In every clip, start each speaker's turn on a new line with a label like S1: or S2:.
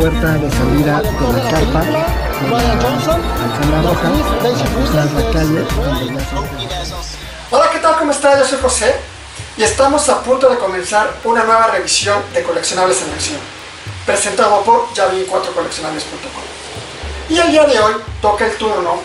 S1: puerta de salida de la carpa de la alfombra roja, cruzar la calle.
S2: Hola, ¿qué tal? ¿Cómo estás? Yo soy José y estamos a punto de comenzar una nueva revisión de Coleccionables en Acción, presentado por ya24coleccionables.com. Y el día de hoy toca el turno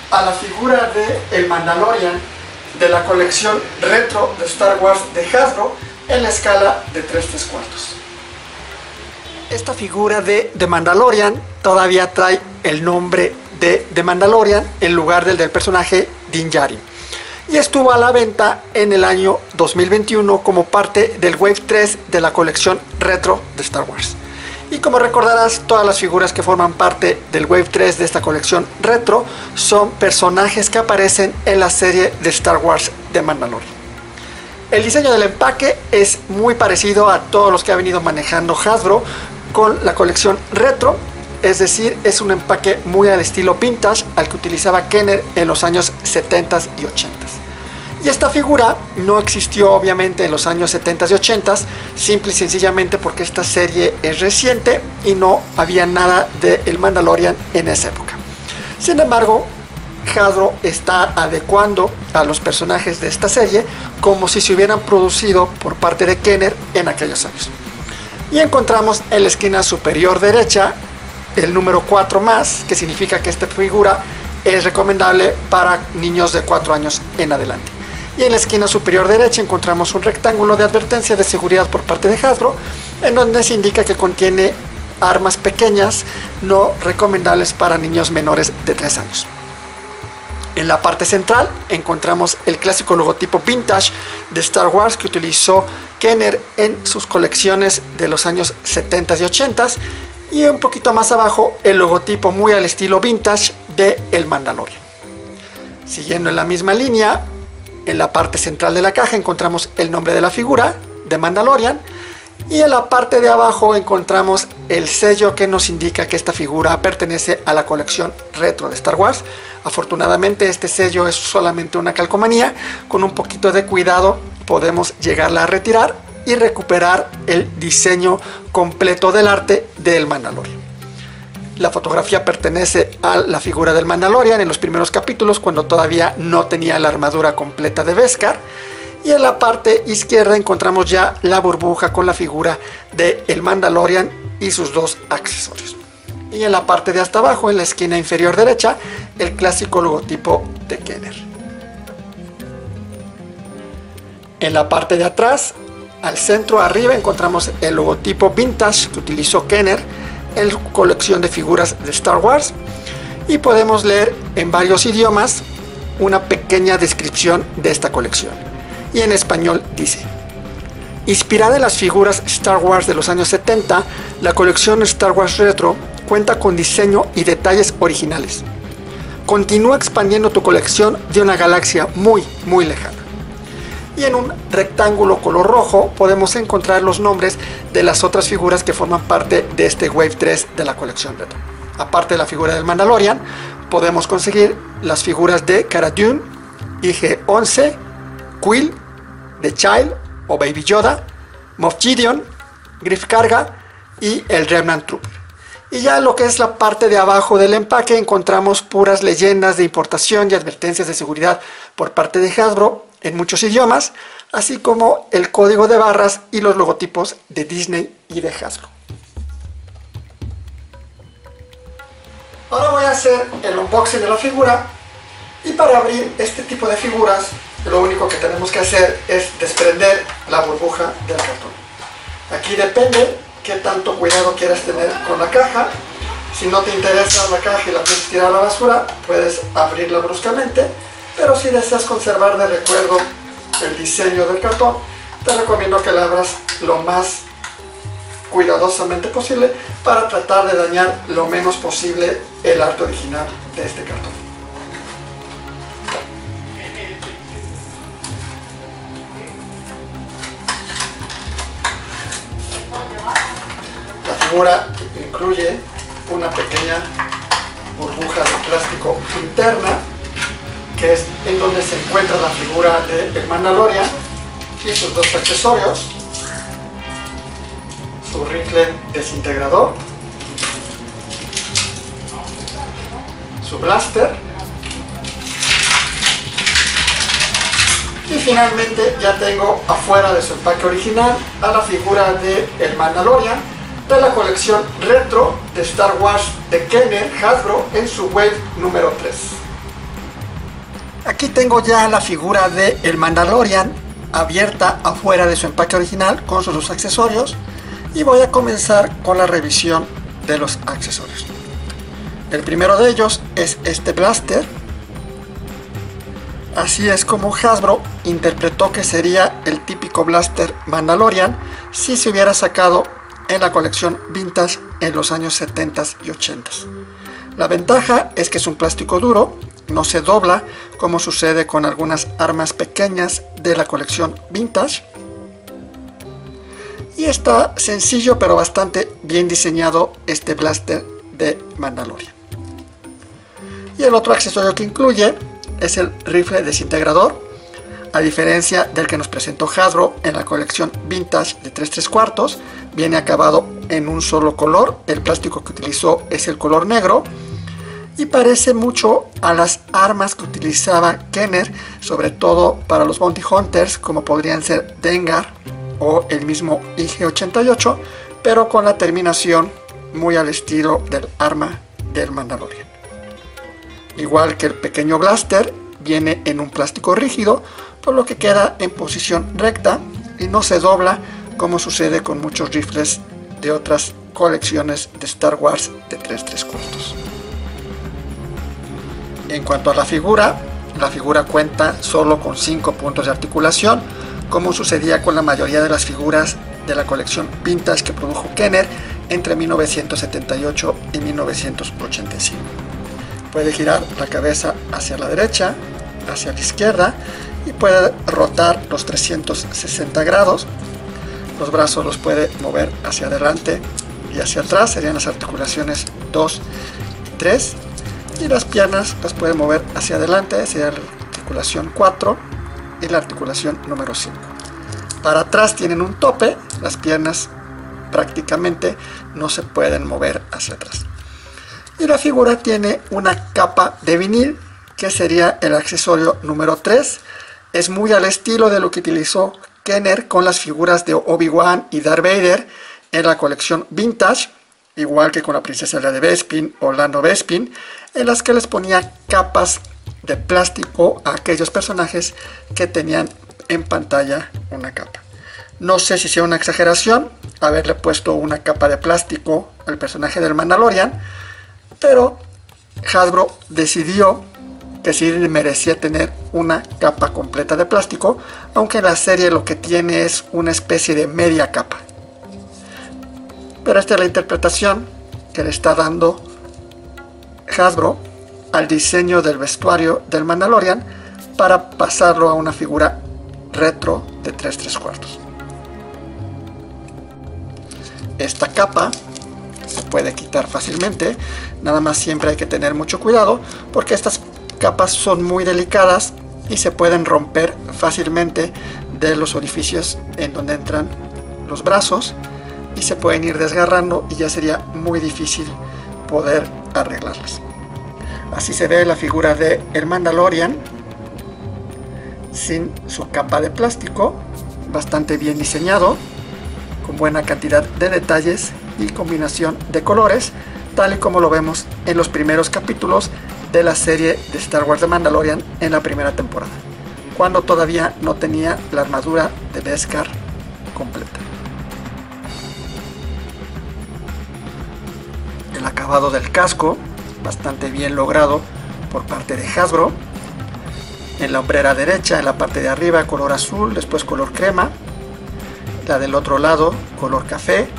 S2: a la figura de el Mandalorian de la colección retro de Star Wars de Hasbro en la escala de 3/4. Esta figura de The Mandalorian todavía trae el nombre de The Mandalorian en lugar del personaje Din Djarin, y estuvo a la venta en el año 2021 como parte del Wave 3 de la colección retro de Star Wars. Y como recordarás, todas las figuras que forman parte del Wave 3 de esta colección retro son personajes que aparecen en la serie de Star Wars de Mandalorian. El diseño del empaque es muy parecido a todos los que ha venido manejando Hasbro con la colección retro, es decir, es un empaque muy al estilo vintage al que utilizaba Kenner en los años 70s y 80s. Y esta figura no existió obviamente en los años 70s y 80s, simple y sencillamente porque esta serie es reciente y no había nada de el Mandalorian en esa época. Sin embargo, Hasbro está adecuando a los personajes de esta serie como si se hubieran producido por parte de Kenner en aquellos años. Y encontramos en la esquina superior derecha el número 4 más, que significa que esta figura es recomendable para niños de 4 años en adelante. Y en la esquina superior derecha encontramos un rectángulo de advertencia de seguridad por parte de Hasbro, en donde se indica que contiene armas pequeñas no recomendables para niños menores de 3 años. En la parte central encontramos el clásico logotipo vintage de Star Wars que utilizó Kenner en sus colecciones de los años 70s y 80s, y un poquito más abajo el logotipo muy al estilo vintage de el Mandalorian. Siguiendo en la misma línea, en la parte central de la caja encontramos el nombre de la figura de Mandalorian, y en la parte de abajo encontramos el sello que nos indica que esta figura pertenece a la colección retro de Star Wars. Afortunadamente este sello es solamente una calcomanía, con un poquito de cuidado podemos llegarla a retirar y recuperar el diseño completo del arte del Mandalorian. La fotografía pertenece a la figura del Mandalorian en los primeros capítulos, cuando todavía no tenía la armadura completa de Beskar. Y en la parte izquierda encontramos ya la burbuja con la figura de el Mandalorian y sus dos accesorios. Y en la parte de hasta abajo, en la esquina inferior derecha, el clásico logotipo de Kenner. En la parte de atrás, al centro arriba, encontramos el logotipo vintage que utilizó Kenner en su colección de figuras de Star Wars. Y podemos leer en varios idiomas una pequeña descripción de esta colección. Y en español dice: inspirada en las figuras Star Wars de los años 70, la colección Star Wars Retro cuenta con diseño y detalles originales. Continúa expandiendo tu colección de una galaxia muy lejana. Y en un rectángulo color rojo podemos encontrar los nombres de las otras figuras que forman parte de este Wave 3 de la colección Retro. Aparte de la figura del Mandalorian, podemos conseguir las figuras de Cara Dune, IG-11, Quill, The Child o Baby Yoda, Moff Gideon, Griff Karga y el Remnant Trooper. Y ya en lo que es la parte de abajo del empaque encontramos puras leyendas de importación y advertencias de seguridad por parte de Hasbro en muchos idiomas, así como el código de barras y los logotipos de Disney y de Hasbro. Ahora voy a hacer el unboxing de la figura, y para abrir este tipo de figuras lo único que tenemos que hacer es desprender la burbuja del cartón. Aquí depende qué tanto cuidado quieras tener con la caja. Si no te interesa la caja y la quieres tirar a la basura, puedes abrirla bruscamente, pero si deseas conservar de recuerdo el diseño del cartón, te recomiendo que la abras lo más cuidadosamente posible para tratar de dañar lo menos posible el arte original de este cartón. La figura incluye una pequeña burbuja de plástico interna, que es en donde se encuentra la figura de el Mandalorian y sus dos accesorios, su rifle desintegrador su blaster. Y finalmente ya tengo afuera de su empaque original a la figura de el Mandalorian de la colección retro de Star Wars de Kenner Hasbro en su Wave número 3. Aquí tengo ya la figura de el Mandalorian abierta afuera de su empaque original con sus accesorios y voy a comenzar con la revisión de los accesorios. El primero de ellos es este blaster. Así es como Hasbro interpretó que sería el típico blaster Mandalorian si se hubiera sacado en la colección vintage en los años 70 y 80. La ventaja es que es un plástico duro, no se dobla como sucede con algunas armas pequeñas de la colección vintage. Y está sencillo pero bastante bien diseñado este blaster de Mandalorian. Y el otro accesorio que incluye es el rifle desintegrador. A diferencia del que nos presentó Hasbro en la colección vintage de 3/4, viene acabado en un solo color. El plástico que utilizó es el color negro y parece mucho a las armas que utilizaba Kenner, sobre todo para los Bounty Hunters, como podrían ser Dengar o el mismo IG-88, pero con la terminación muy al estilo del arma del Mandalorian. Igual que el pequeño blaster, viene en un plástico rígido, por lo que queda en posición recta y no se dobla como sucede con muchos rifles de otras colecciones de Star Wars de 3/4. En cuanto a la figura cuenta solo con 5 puntos de articulación, como sucedía con la mayoría de las figuras de la colección vintage que produjo Kenner entre 1978 y 1985. Puede girar la cabeza hacia la derecha, hacia la izquierda y puede rotar los 360 grados. Los brazos los puede mover hacia adelante y hacia atrás, serían las articulaciones 2 y 3. Y las piernas las puede mover hacia adelante, sería la articulación 4 y la articulación número 5. Para atrás tienen un tope, las piernas prácticamente no se pueden mover hacia atrás. Y la figura tiene una capa de vinil, que sería el accesorio número 3. Es muy al estilo de lo que utilizó Kenner con las figuras de Obi-Wan y Darth Vader en la colección vintage, igual que con la princesa Leia de Bespin o Lando Bespin, en las que les ponía capas de plástico a aquellos personajes que tenían en pantalla una capa. No sé si sea una exageración haberle puesto una capa de plástico al personaje del Mandalorian, pero Hasbro decidió que sí merecía tener una capa completa de plástico, aunque en la serie lo que tiene es una especie de media capa. Pero esta es la interpretación que le está dando Hasbro al diseño del vestuario del Mandalorian para pasarlo a una figura retro de 3/4. Esta capa se puede quitar fácilmente, nada más siempre hay que tener mucho cuidado porque estas capas son muy delicadas y se pueden romper fácilmente de los orificios en donde entran los brazos y se pueden ir desgarrando y ya sería muy difícil poder arreglarlas. Así se ve la figura de el Mandalorian sin su capa de plástico, bastante bien diseñado, con buena cantidad de detalles y combinación de colores, tal y como lo vemos en los primeros capítulos de la serie de Star Wars de Mandalorian en la primera temporada, cuando todavía no tenía la armadura de Beskar completa. El acabado del casco, bastante bien logrado por parte de Hasbro. En la hombrera derecha, en la parte de arriba, color azul, después color crema. La del otro lado, color café.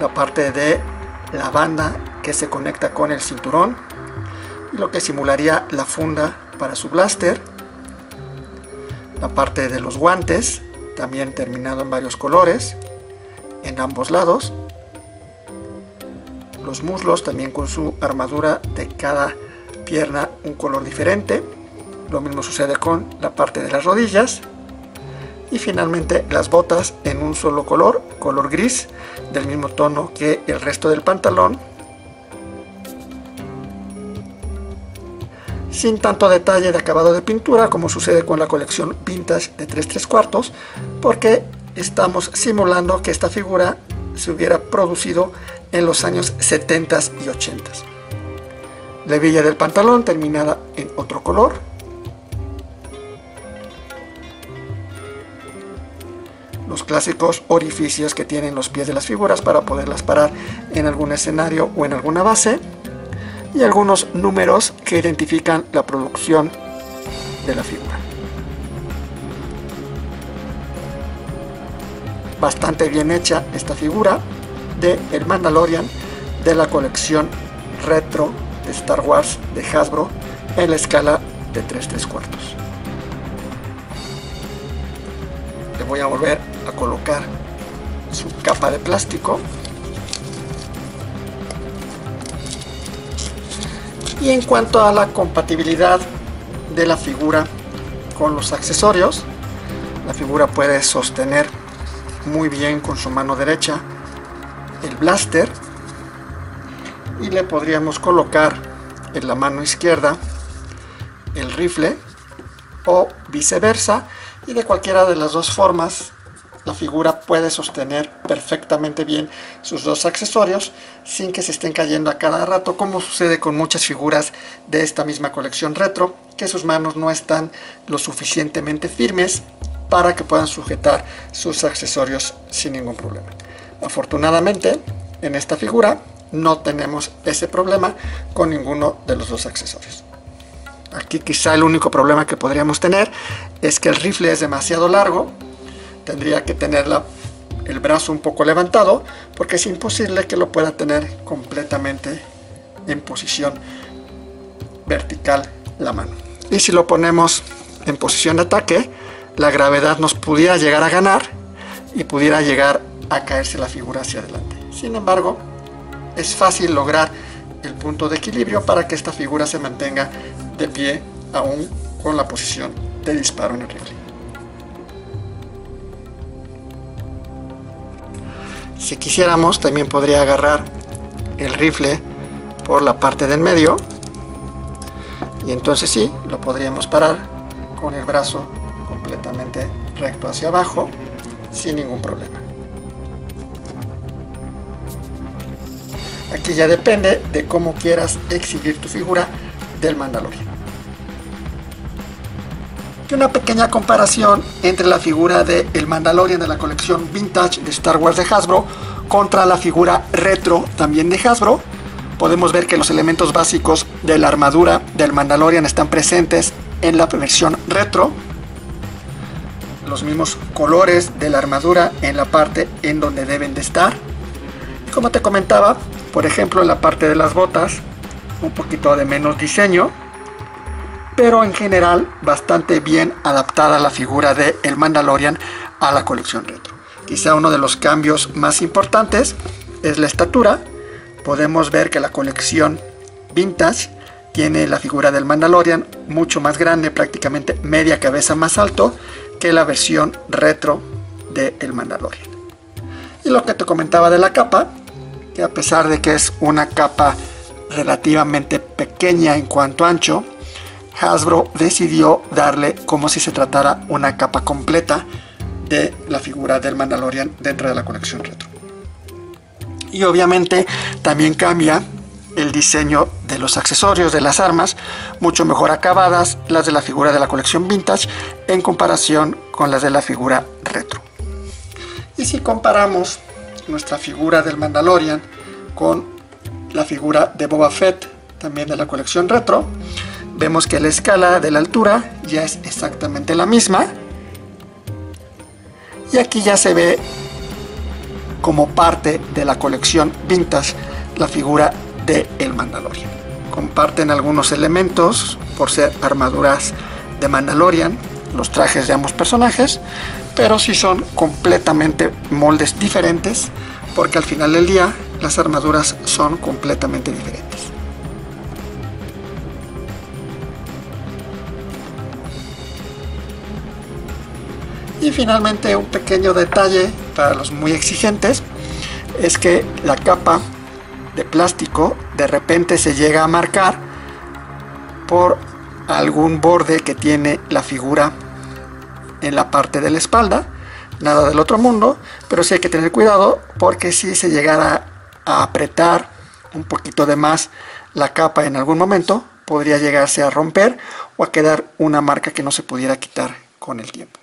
S2: La parte de la banda que se conecta con el cinturón, lo que simularía la funda para su blaster. La parte de los guantes, también terminado en varios colores, en ambos lados. Los muslos también con su armadura de cada pierna un color diferente. Lo mismo sucede con la parte de las rodillas. Y finalmente las botas en un solo color, color gris, del mismo tono que el resto del pantalón. sin tanto detalle de acabado de pintura como sucede con la colección vintage de 3/4, porque estamos simulando que esta figura se hubiera producido en los años 70 y 80. La hebilla del pantalón terminada en otro color. Los clásicos orificios que tienen los pies de las figuras para poderlas parar en algún escenario o en alguna base. Y algunos números que identifican la producción de la figura. Bastante bien hecha esta figura de el Mandalorian de la colección retro de Star Wars de Hasbro en la escala de 3/4. Le voy a volver a colocar su capa de plástico. Y en cuanto a la compatibilidad de la figura con los accesorios, la figura puede sostener muy bien con su mano derecha el blaster y le podríamos colocar en la mano izquierda el rifle o viceversa, y de cualquiera de las dos formas la figura puede sostener perfectamente bien sus dos accesorios sin que se estén cayendo a cada rato, como sucede con muchas figuras de esta misma colección retro, que sus manos no están lo suficientemente firmes para que puedan sujetar sus accesorios sin ningún problema. Afortunadamente, en esta figura no tenemos ese problema con ninguno de los dos accesorios. Aquí quizá el único problema que podríamos tener es que el rifle es demasiado largo. Tendría que tener el brazo un poco levantado, porque es imposible que lo pueda tener completamente en posición vertical la mano. Y si lo ponemos en posición de ataque, la gravedad nos pudiera llegar a ganar y pudiera llegar a caerse la figura hacia adelante. Sin embargo, es fácil lograr el punto de equilibrio para que esta figura se mantenga de pie aún con la posición de disparo en el rifle. Si quisiéramos, también podría agarrar el rifle por la parte del medio y entonces sí, lo podríamos parar con el brazo completamente recto hacia abajo sin ningún problema. Aquí ya depende de cómo quieras exhibir tu figura del Mandalorian. Y una pequeña comparación entre la figura de el Mandalorian de la colección vintage de Star Wars de Hasbro contra la figura retro también de Hasbro. Podemos ver que los elementos básicos de la armadura del Mandalorian están presentes en la versión retro. Los mismos colores de la armadura en la parte en donde deben de estar. Y como te comentaba, por ejemplo, en la parte de las botas, un poquito de menos diseño, pero en general bastante bien adaptada la figura de el Mandalorian a la colección retro. Quizá uno de los cambios más importantes es la estatura. Podemos ver que la colección vintage tiene la figura del Mandalorian mucho más grande, prácticamente media cabeza más alto que la versión retro de el Mandalorian. Y lo que te comentaba de la capa, que a pesar de que es una capa relativamente pequeña en cuanto a ancho, Hasbro decidió darle como si se tratara una capa completa de la figura del Mandalorian dentro de la colección retro. Y obviamente también cambia el diseño de los accesorios de las armas, mucho mejor acabadas las de la figura de la colección vintage en comparación con las de la figura retro. Y si comparamos nuestra figura del Mandalorian con la figura de Boba Fett también de la colección retro, vemos que la escala de la altura ya es exactamente la misma. Y aquí ya se ve como parte de la colección vintage la figura de el Mandalorian. Comparten algunos elementos por ser armaduras de Mandalorian, los trajes de ambos personajes, pero sí son completamente moldes diferentes, porque al final del día las armaduras son completamente diferentes. Y finalmente, un pequeño detalle para los muy exigentes es que la capa de plástico de repente se llega a marcar por algún borde que tiene la figura en la parte de la espalda. Nada del otro mundo, pero sí hay que tener cuidado porque si se llegara a apretar un poquito de más la capa en algún momento, podría llegarse a romper o a quedar una marca que no se pudiera quitar con el tiempo.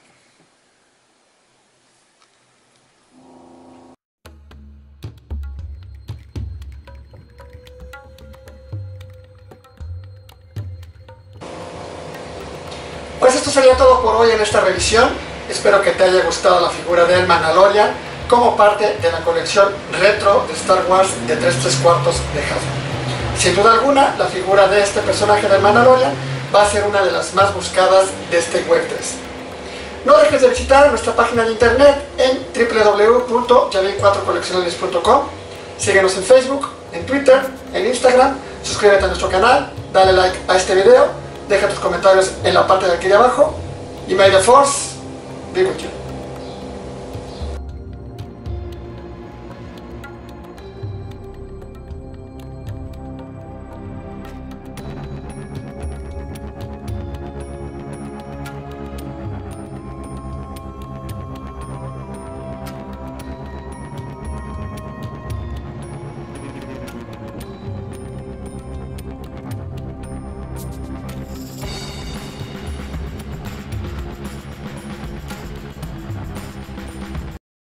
S2: Pues esto sería todo por hoy en esta revisión. Espero que te haya gustado la figura del Mandalorian como parte de la colección retro de Star Wars de 3/4 de Hasbro. Sin duda alguna, la figura de este personaje del Mandalorian va a ser una de las más buscadas de este Web 3. No dejes de visitar nuestra página de internet en www.yavin4coleccionables.com. Síguenos en Facebook, en Twitter, en Instagram, suscríbete a nuestro canal, dale like a este video, deja tus comentarios en la parte de aquí de abajo y may the force be with you.